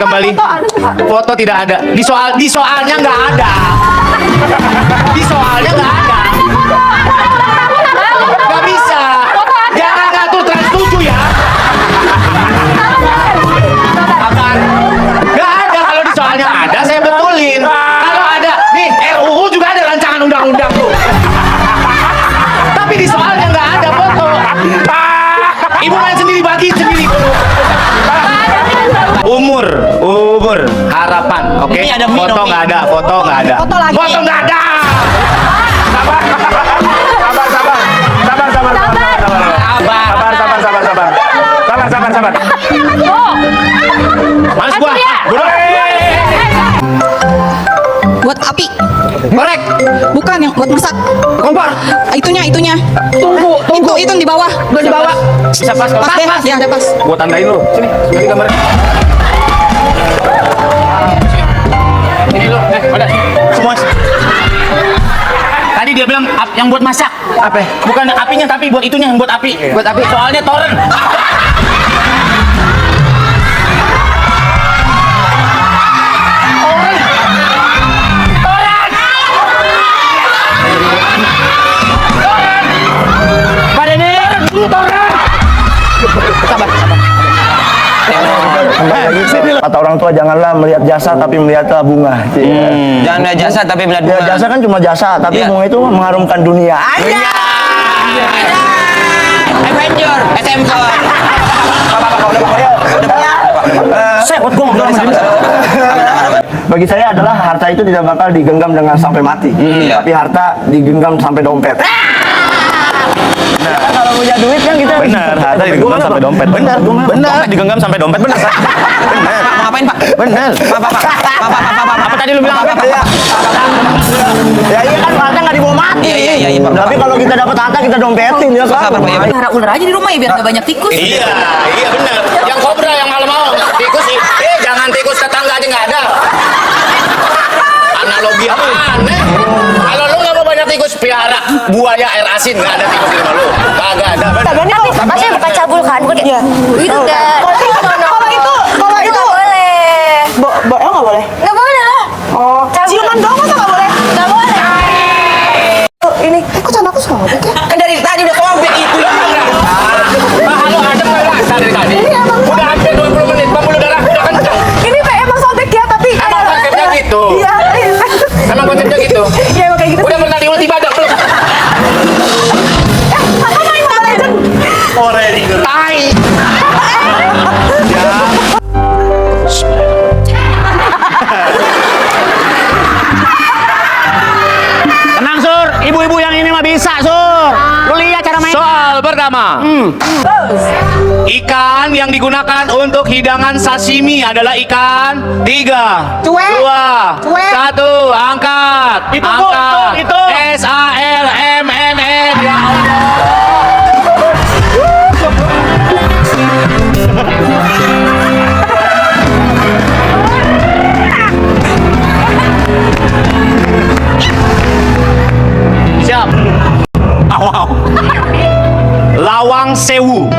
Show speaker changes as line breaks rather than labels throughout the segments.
kembali. Foto tidak ada. Di soalnya nggak ada. Di soalnya nggak ada. Nggak bisa. Jangan ngatur Trans 7 ya. Akan. Nggak ada. Kalau di soalnya ada, saya betulin. Kalau ada, nih RUU juga ada rancangan undang-undang tuh. Tapi di soalnya nggak ada foto. Ibu main sendiri, bagi sendiri. Umur, harapan, oke? Foto nggak ada, foto nggak ada. Foto nggak ada. Sabar. Males gua.
Buat api.
Korek.
Bukan yang buat masak.
Kompor.
Itunya.
Tunggu.
Itu yang di bawah.
Udah di bawah. Bisa pas.
Pas deh. Ya, ada pas.
Gua tandain lu. Sini gambarnya. Ini lu. Ada. Semua. Tadi dia bilang yang buat masak. Apa? Bukan apinya tapi buat itunya yang buat api. Buat api. Soalnya toren.
Kata orang tua janganlah melihat jasa tapi melihatlah bunga.
Jangan melihat jasa tapi melihat bunga.
Jasa kan cuma jasa, tapi bunga itu mengharumkan dunia.
Avenger, SMK.
Bagi saya adalah harta itu tidak bakal digenggam dengan sampai mati, tapi harta digenggam sampai dompet. Kalau punya duit kan kita
Benar, harta digenggam sampai dompet. Benar. Digenggam sampai dompet. Benar. Benar.
Ngapain, Pak?
Benar. Apa tadi lu bilang apa?
Ya iya kan harta nggak dibawa mati.
Iya, Pak.
Tapi kalau kita dapat harta kita dompetin ya kan.
Pelihara ular aja di rumah ya biar nggak banyak tikus.
Iya benar. Yang kobra yang malam-malam. Tikus jangan tikus tetangga aja nggak ada. Analogi apa aneh? Kalau lu nggak mau banyak tikus, piara buaya air asin, nggak ada tikus di rumah lu. Kagak ada.
Tapi bukan cabul kan? Iya. Itu enggak. Kalau itu nggak boleh.
Nggak boleh?
Nggak boleh lah.
Oh, ciuman doang masa nggak boleh?
Nggak boleh.
Ini, kok candaku sobek ya?
Kan dari tadi udah sobek itu ya.
Lu ada nggak dari tadi? Udah hampir 20 menit, pembuluh darah udah kencang.
Ini emang sobek ya, tapi
Emang konsepnya gitu.
Iya.
Emang konsepnya gitu.
Iya, emang kayak gitu.
Udah pernah di ulti badak belum?
Apa main Mobile Legends?
Tai. Tenang Sur, ibu-ibu yang ini mah bisa Sur. Lu lihat cara main. Soal pertama. Ikan yang digunakan untuk hidangan sashimi adalah ikan 3, 2, 1, angkat. Itu. SALMNN. Ya Allah. Siap. Wow. Lawang Sewu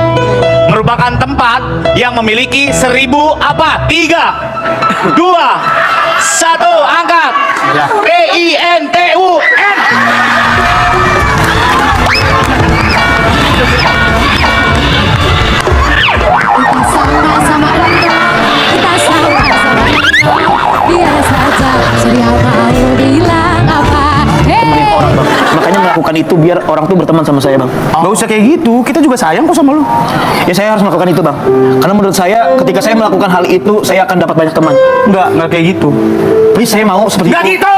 merupakan tempat yang memiliki 1000 apa? 3, 2, 1, angkat. PINTUN.
Sama-sama kita sama-sama biar saja surya mau bilang apa.
Makanya melakukan itu biar orang tuh berteman sama saya, Bang. Gak usah kayak gitu, kita juga sayang kok sama lu. Ya saya harus melakukan itu, Bang. Karena menurut saya ketika saya melakukan hal itu, saya akan dapat banyak teman. Enggak kayak gitu. Please, saya mau seperti
Nggak
itu.
gitu.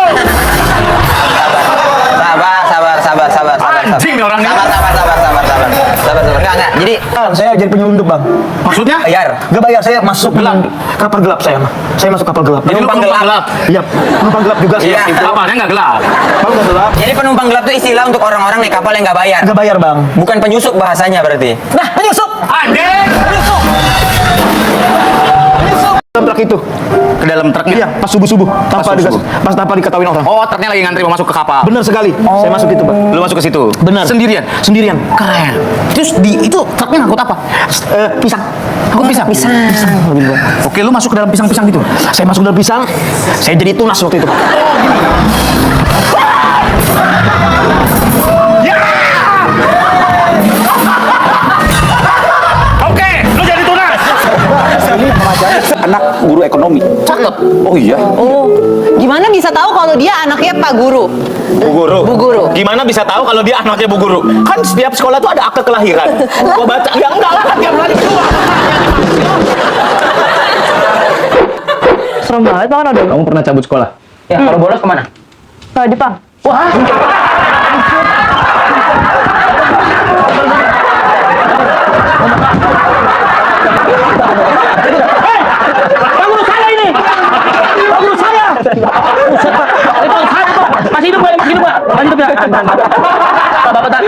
Sabar.
Anjing orangnya.
Sabar. Enggak. Jadi
Saya jadi penyelundup, Bang.
Maksudnya?
bayar.
Gak bayar, saya masuk
Gelap.
kapal gelap saya, mah. Saya masuk kapal gelap.
Jadi lu penumpang gelap.
Iya, penumpang gelap juga sih.
Iya.
Kapalnya nggak gelap.
Kapal nggak gelap.
Jadi penumpang gelap itu istilah untuk orang-orang naik kapal yang nggak bayar.
Nggak bayar, Bang.
Bukan penyusup bahasanya berarti.
Nah, penyusup.
Anjing.
Dalam truk itu.
ke dalam truknya?
Iya, pas subuh-subuh, tanpa
subuh.
tanpa diketahui orang.
Oh, truknya lagi ngantri mau masuk ke kapal.
Benar sekali. Saya masuk itu, Pak.
Lu masuk ke situ?
Benar.
Sendirian?
Sendirian.
Keren. Terus itu truknya ngangkut apa?
Pisang.
Ngangkut pisang?
Pisang. Lebih baik.
Oke, lu masuk ke dalam pisang-pisang gitu?
Saya masuk dalam pisang, saya jadi tunas waktu itu, Pak.
Oke, lu jadi tunas.
Ini anak guru ekonomi.
Cakep.
Oh iya.
Oh, gimana bisa tahu kalau dia anaknya Pak Guru?
Bu Guru.
Bu Guru.
Gimana bisa tahu kalau dia anaknya Bu Guru? Kan setiap sekolah tuh ada akte kelahiran. Gua baca, ya enggak lah, kan tiap hari keluar.
Serem banget Bang Ronaldo.
Kamu pernah cabut sekolah?
Ya, kalau bolos kemana?
Ke Jepang.
Wah. Pak Guru saya ini. Pak Guru saya. Itu saya, Pak. Masih hidup, Pak. Masih hidup, Pak. Masih hidup, ya. Bapak tahan.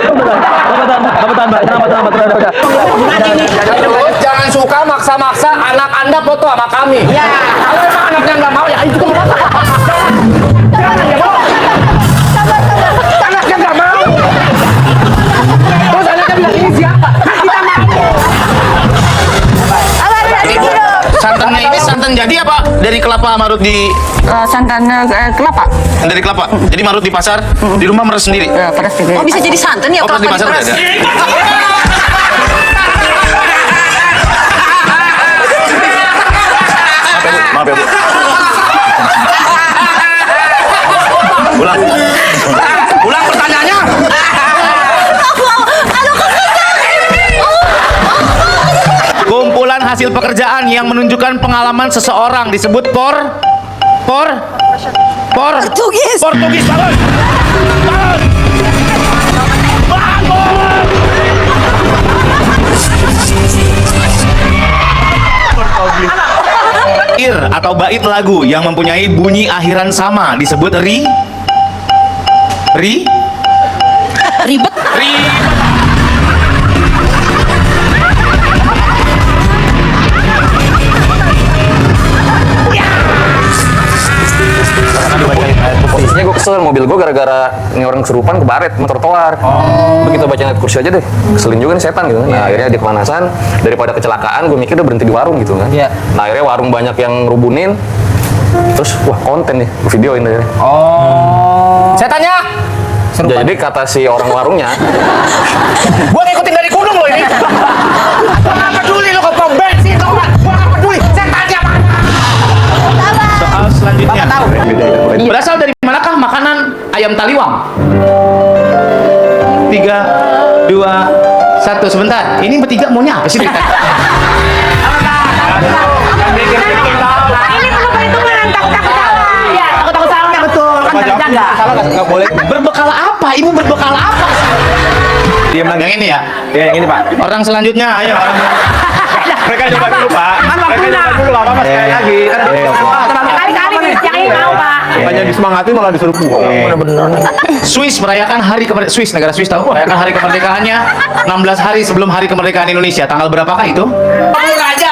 Jangan suka maksa-maksa anak Anda foto sama kami. Ya. Kalau emang anaknya nggak mau, ya itu anaknya nggak mau. Terus anaknya bilang ini siapa? Kan kita mau. Ibu, santannya ini santan jadi apa? Dari kelapa marut di
Santan kelapa.
dari kelapa. Jadi marut di pasar, di rumah meres sendiri.
Pedas juga. Oh, bisa jadi santan ya
Oh, di pasar udah
diperas?
ada. Maaf ya, Bu. Ulang. Ulang pertanyaannya. Kumpulan hasil pekerjaan yang menunjukkan pengalaman seseorang disebut
Portugis.
Portugis. Bangun. Bangun. Ir atau bait lagu yang mempunyai bunyi akhiran sama disebut
Ribet.
Posisinya gue kesel, mobil gue gara-gara ini orang kesurupan kebaret motor trotoar. Begitu baca ayat kursi aja deh, keselin juga nih setan gitu kan. Nah akhirnya dia kepanasan, daripada kecelakaan gue mikir udah berhenti di warung gitu kan.
Iya.
Nah akhirnya warung banyak yang ngerubunin, terus wah konten nih, gue videoin akhirnya.
Saya tanya.
Jadi kata si orang warungnya,
Gua ngikutin dari gunung lo ini. Gua nggak peduli lo ke pom bensin lo kan. Gua nggak peduli. Saya tanya apa? Soal selanjutnya. Berasal dari manakah makanan ayam taliwang? 3, 2, 1 sebentar. Ini bertiga maunya apa sih?
Ini perlu perhitungan. Takut salah. Iya, takut salah betul. Kan jaga.
Salah nggak boleh. Berbekal apa? Ibu berbekal apa? Diam lagi. Yang ini ya?
Ya, yang ini, Pak.
Orang selanjutnya, ayo.
Mereka coba dulu, Pak. Mereka coba dulu, Pak. Apa sekali lagi? Kan
Kali-kali yang ini mau Pak.
banyak disemangatin malah disuruh pulang. Bener-bener.
Swiss merayakan hari kemerdekaan. Swiss, negara Swiss tahu? Merayakan hari kemerdekaannya 16 hari sebelum hari kemerdekaan Indonesia. Tanggal berapakah itu? Beraja.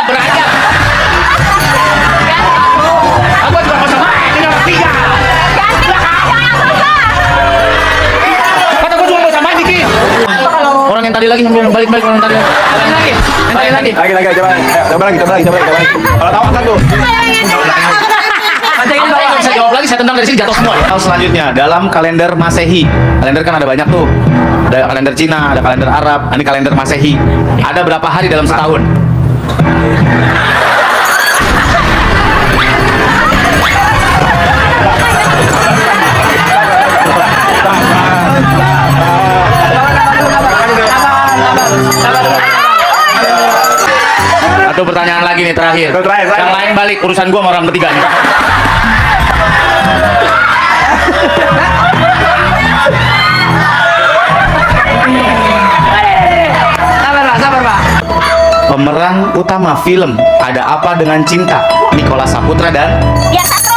Aku juga mau sama. Ini nomor 3. Kata gue juga mau sama dikit. Orang yang tadi lagi balik orang tadi. Yang tadi lagi.
Lagi, coba. Coba lagi. Kalau tahu kan tuh.
Kalau nggak bisa jawab lagi, saya tendang dari sini jatuh semua. Hal selanjutnya, dalam kalender Masehi. Kalender kan ada banyak tuh. Ada kalender Cina, ada kalender Arab, ini kalender Masehi. Ada berapa hari dalam setahun? Satu pertanyaan lagi nih terakhir.
Terakhir.
Yang lain balik, urusan gua sama orang ketiga nih. Sabar Pak. Pemeran utama film Ada Apa Dengan Cinta, Nicholas Saputra dan
Ya, Satro.